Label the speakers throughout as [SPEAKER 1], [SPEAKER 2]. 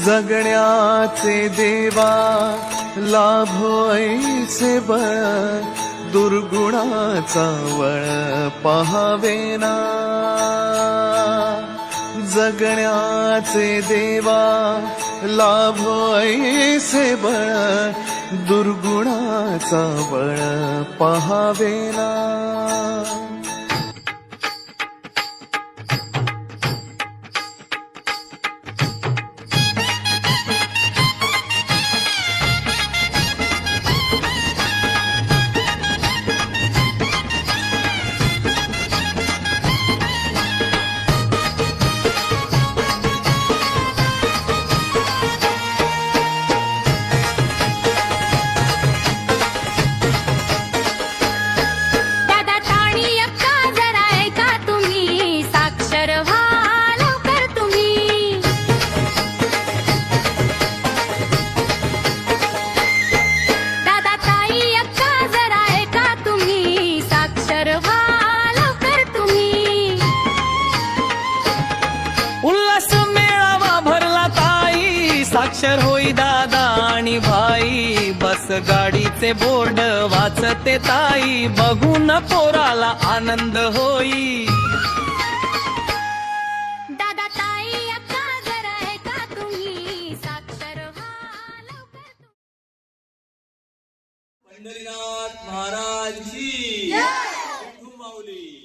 [SPEAKER 1] जगण्याचे देवा लाभो ऐसे बळ, दुर्गुणाचा वळ पहावेना. जगण्याचे देवा लाभो ऐसे बळ, दुर्गुणाचा बळ पहावेना.
[SPEAKER 2] साक्षर होई दादा आणि भाई, बस गाडीचे बोर्ड वाचते ताई, बघून पोराला आनंद होई.
[SPEAKER 3] दादा ताई अक्का जरा ऐका तुम्ही, साक्षर व्हा लवकर.
[SPEAKER 4] पंढरीनाथ महाराज की जय. माऊली.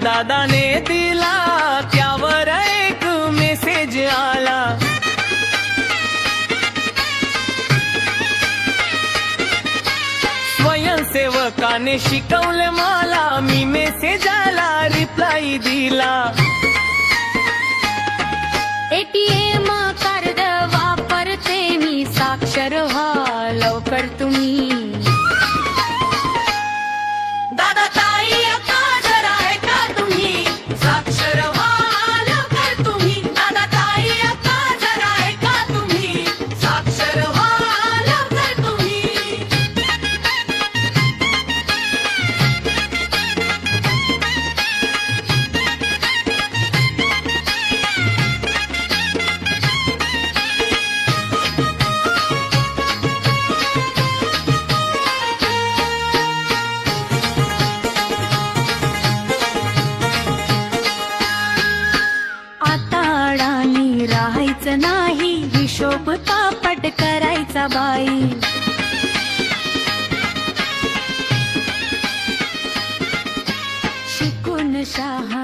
[SPEAKER 2] दादाने दिला त्यावर एक मेसेज आला. स्वयंसेवकाने शिकवले मला, मी मेसेजाला रिप्लाय दिला.
[SPEAKER 3] ATM कार्ड वापरते मी, साक्षर व्हा लवकर तुम्ही. दादा ताई अक्का जरा ऐका तुम्ही, साक्षर व्हा लवकर तुम्ही. दादा ताई अक्का जरा ऐका तुम्ही, साक्षर व्हा लवकर तुम्ही. नाही हिशोब पापट करायचा बाई. शिकून शहा